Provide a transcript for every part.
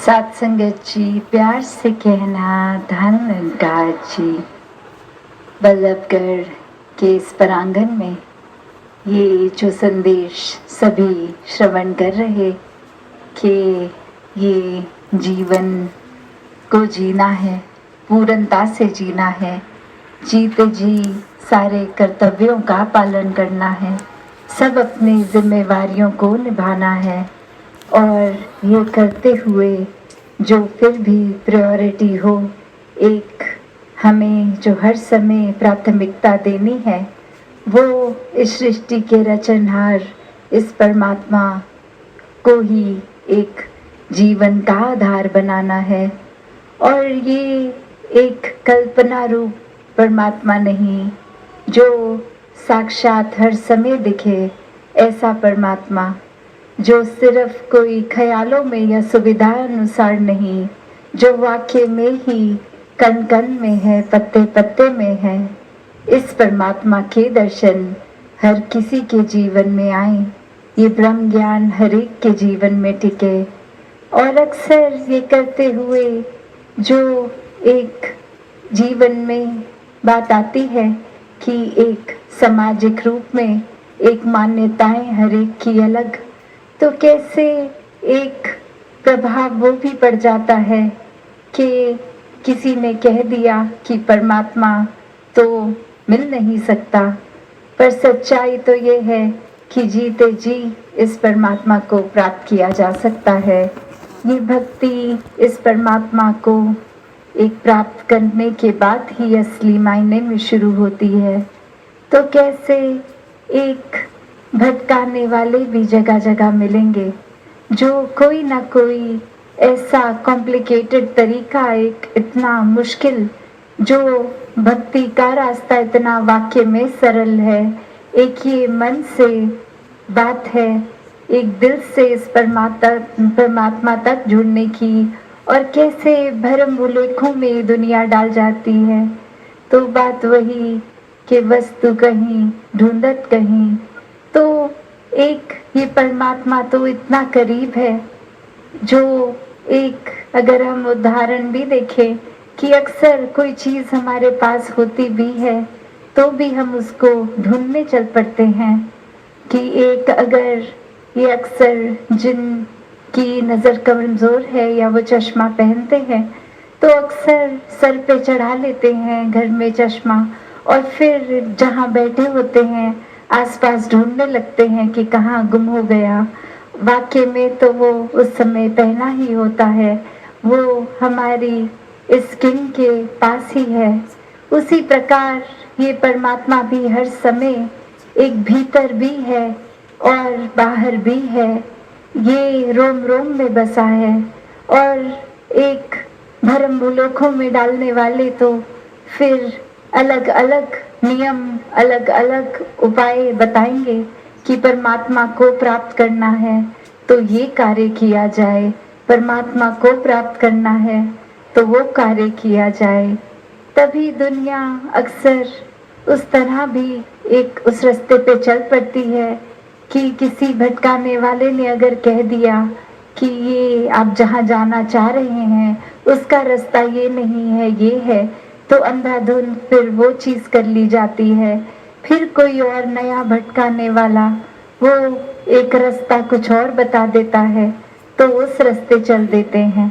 सात संगत जी, प्यार से कहना धन जी। बल्लभगढ़ के इस प्रांगण में ये जो संदेश सभी श्रवण कर रहे कि ये जीवन को जीना है, पूर्णता से जीना है, जीते जी सारे कर्तव्यों का पालन करना है, सब अपनी जिम्मेवारियों को निभाना है। और ये करते हुए जो फिर भी प्रायोरिटी हो, एक हमें जो हर समय प्राथमिकता देनी है वो इस सृष्टि के रचनहार इस परमात्मा को ही एक जीवन का आधार बनाना है। और ये एक कल्पना रूप परमात्मा नहीं जो साक्षात हर समय दिखे, ऐसा परमात्मा जो सिर्फ कोई ख्यालों में या सुविधा अनुसार नहीं, जो वाक्य में ही, कण कण में है, पत्ते पत्ते में है। इस परमात्मा के दर्शन हर किसी के जीवन में आए, ये ब्रह्म ज्ञान हर एक के जीवन में टिके। और अक्सर ये करते हुए जो एक जीवन में बात आती है कि एक सामाजिक रूप में एक मान्यताएं हर एक की अलग, तो कैसे एक प्रभाव वो भी पड़ जाता है कि किसी ने कह दिया कि परमात्मा तो मिल नहीं सकता, पर सच्चाई तो ये है कि जीते जी इस परमात्मा को प्राप्त किया जा सकता है। ये भक्ति इस परमात्मा को एक प्राप्त करने के बाद ही असली मायने में शुरू होती है। तो कैसे एक भटकाने वाले भी जगह जगह मिलेंगे, जो कोई ना कोई ऐसा कॉम्प्लिकेटेड तरीका, एक इतना मुश्किल, जो भक्ति का रास्ता इतना वाक्य में सरल है, एक ये मन से बात है, एक दिल से इस परमात्मा तक जुड़ने की, और कैसे भरम उल्लेखों में दुनिया डाल जाती है। तो बात वही कि वस्तु कहीं ढूंढत कहीं, तो एक ये परमात्मा तो इतना करीब है, जो एक अगर हम उदाहरण भी देखें कि अक्सर कोई चीज़ हमारे पास होती भी है तो भी हम उसको ढूंढने चल पड़ते हैं। कि एक अगर ये अक्सर जिनकी नज़र कमज़ोर है या वो चश्मा पहनते हैं तो अक्सर सर पे चढ़ा लेते हैं घर में चश्मा, और फिर जहाँ बैठे होते हैं आसपास ढूंढने लगते हैं कि कहाँ गुम हो गया। वाकई में तो वो उस समय पहना ही होता है, वो हमारी स्किन के पास ही है। उसी प्रकार ये परमात्मा भी हर समय एक भीतर भी है और बाहर भी है, ये रोम रोम में बसा है। और एक भरम भूलोखों में डालने वाले तो फिर अलग अलग नियम, अलग अलग उपाय बताएंगे कि परमात्मा को प्राप्त करना है तो ये कार्य किया जाए, परमात्मा को प्राप्त करना है तो वो कार्य किया जाए। तभी दुनिया अक्सर उस तरह भी एक उस रास्ते पे चल पड़ती है कि किसी भटकाने वाले ने अगर कह दिया कि ये आप जहाँ जाना चाह रहे हैं उसका रास्ता ये नहीं है, ये है, तो अंधाधुंध फिर वो चीज़ कर ली जाती है। फिर कोई और नया भटकाने वाला वो एक रास्ता कुछ और बता देता है तो उस रास्ते चल देते हैं।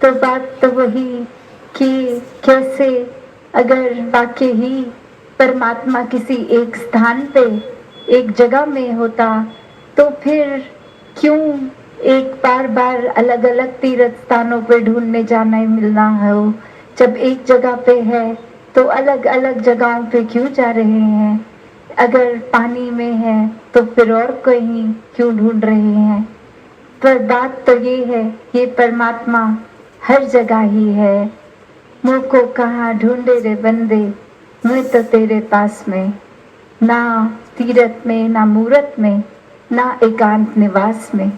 तो बात तो वही कि कैसे अगर वाकई ही परमात्मा किसी एक स्थान पे, एक जगह में होता तो फिर क्यों एक बार बार अलग अलग तीर्थ स्थानों पे ढूंढने जाना ही मिलना हो। जब एक जगह पे है तो अलग अलग जगहों पे क्यों जा रहे हैं, अगर पानी में है तो फिर और कहीं क्यों ढूंढ रहे हैं। पर बात तो ये है, ये परमात्मा हर जगह ही है। मुँह को कहाँ ढूंढे रे बंदे, मैं तो तेरे पास में, ना तीरथ में, ना मूरत में, ना एकांत निवास में।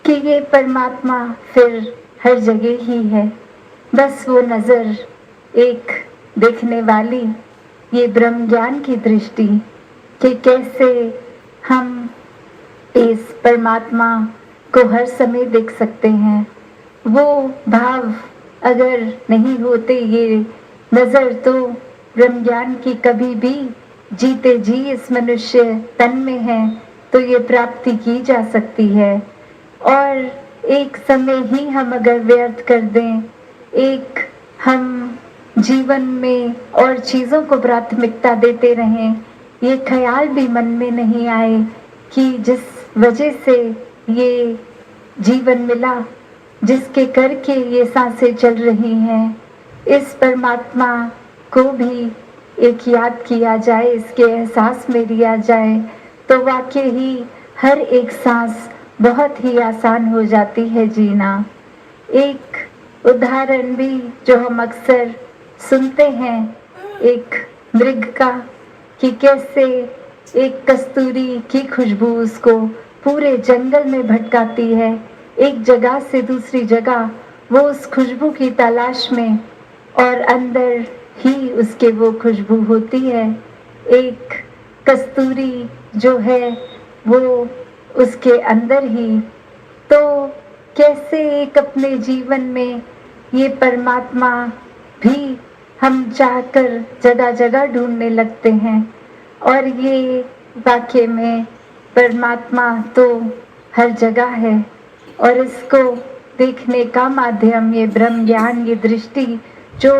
कि ये परमात्मा फिर हर जगह ही है, बस वो नज़र एक देखने वाली, ये ब्रह्म ज्ञान की दृष्टि कि कैसे हम इस परमात्मा को हर समय देख सकते हैं। वो भाव अगर नहीं होते ये नज़र, तो ब्रह्म ज्ञान की कभी भी जीते जी इस मनुष्य तन में है तो ये प्राप्ति की जा सकती है। और एक समय ही हम अगर व्यर्थ कर दें, एक हम जीवन में और चीज़ों को प्राथमिकता देते रहें, ये ख्याल भी मन में नहीं आए कि जिस वजह से ये जीवन मिला, जिसके करके ये सांसें चल रही हैं, इस परमात्मा को भी एक याद किया जाए, इसके एहसास में लिया जाए, तो वाकई ही हर एक सांस बहुत ही आसान हो जाती है जीना। एक उदाहरण भी जो हम अक्सर सुनते हैं एक मृग का, कि कैसे एक कस्तूरी की खुशबू उसको पूरे जंगल में भटकाती है, एक जगह से दूसरी जगह वो उस खुशबू की तलाश में, और अंदर ही उसके वो खुशबू होती है। एक कस्तूरी जो है वो उसके अंदर ही। तो कैसे एक अपने जीवन में ये परमात्मा भी हम चाहकर जगह जगह ढूंढने लगते हैं, और ये वाकई में परमात्मा तो हर जगह है, और इसको देखने का माध्यम ये ब्रह्म ज्ञान, ये दृष्टि जो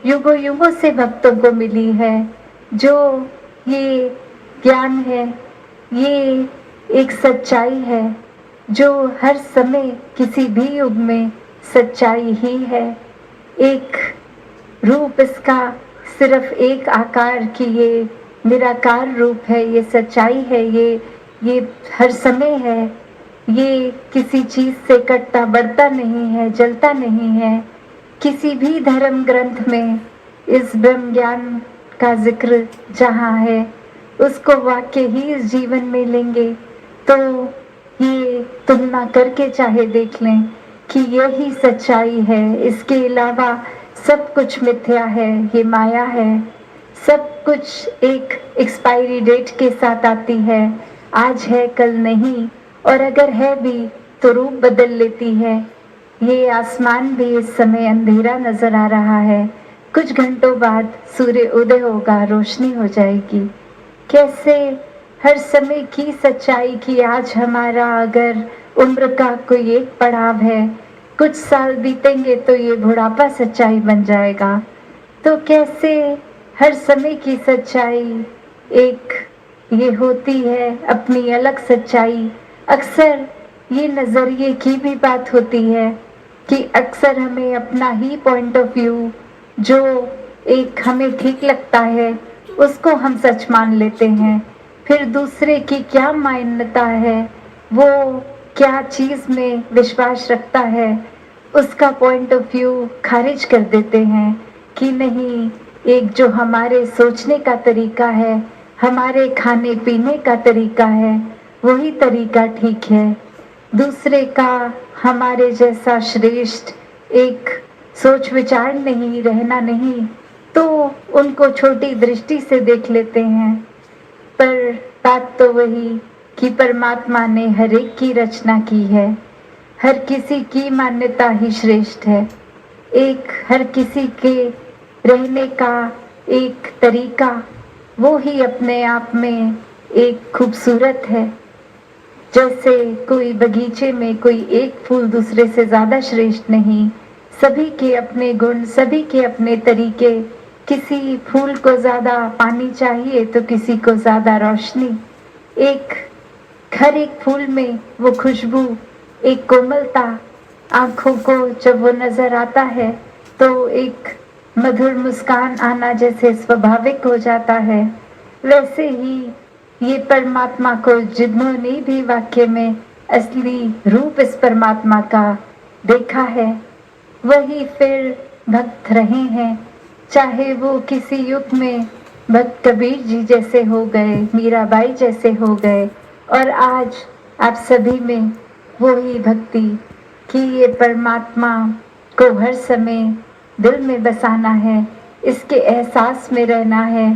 युगों युगों से भक्तों को मिली है, जो ये ज्ञान है, ये एक सच्चाई है जो हर समय किसी भी युग में सच्चाई ही है। एक रूप इसका सिर्फ एक आकार की ये निराकार रूप है, ये सच्चाई है, ये हर समय है, ये किसी चीज़ से कटता बढ़ता नहीं है, जलता नहीं है। किसी भी धर्म ग्रंथ में इस ब्रह्म ज्ञान का जिक्र जहाँ है उसको वाकई ही इस जीवन में लेंगे तो ये तुलना करके चाहे देख लें कि यही सच्चाई है, इसके अलावा सब कुछ मिथ्या है, ये माया है। सब कुछ एक एक्सपायरी डेट के साथ आती है, आज है कल नहीं, और अगर है भी तो रूप बदल लेती है। ये आसमान भी इस समय अंधेरा नजर आ रहा है, कुछ घंटों बाद सूर्य उदय होगा, रोशनी हो जाएगी। कैसे हर समय की सच्चाई की आज हमारा अगर उम्र का कोई एक पड़ाव है, कुछ साल बीतेंगे तो ये बुढ़ापा सच्चाई बन जाएगा। तो कैसे हर समय की सच्चाई एक ये होती है अपनी अलग सच्चाई। अक्सर ये नज़रिए की भी बात होती है कि अक्सर हमें अपना ही पॉइंट ऑफ व्यू जो एक हमें ठीक लगता है उसको हम सच मान लेते हैं, फिर दूसरे की क्या मान्यता है, वो क्या चीज़ में विश्वास रखता है, उसका पॉइंट ऑफ व्यू खारिज कर देते हैं कि नहीं, एक जो हमारे सोचने का तरीका है, हमारे खाने पीने का तरीका है, वही तरीका ठीक है। दूसरे का हमारे जैसा श्रेष्ठ एक सोच विचार नहीं, रहना नहीं, तो उनको छोटी दृष्टि से देख लेते हैं। पर बात तो वही कि परमात्मा ने हर एक की रचना की है, हर किसी की मान्यता ही श्रेष्ठ है, एक हर किसी के रहने का एक तरीका वो ही अपने आप में एक खूबसूरत है। जैसे कोई बगीचे में कोई एक फूल दूसरे से ज़्यादा श्रेष्ठ नहीं, सभी के अपने गुण, सभी के अपने तरीके। किसी फूल को ज़्यादा पानी चाहिए तो किसी को ज़्यादा रोशनी। एक हर एक फूल में वो खुशबू, एक कोमलता, आँखों को जब वो नज़र आता है तो एक मधुर मुस्कान आना जैसे स्वाभाविक हो जाता है। वैसे ही ये परमात्मा को जिन्होंने भी वाक्य में असली रूप इस परमात्मा का देखा है, वही फिर भक्त रहे हैं, चाहे वो किसी युग में भक्त कबीर जी जैसे हो गए, मीराबाई जैसे हो गए, और आज आप सभी में वो ही भक्ति कि ये परमात्मा को हर समय दिल में बसाना है, इसके एहसास में रहना है,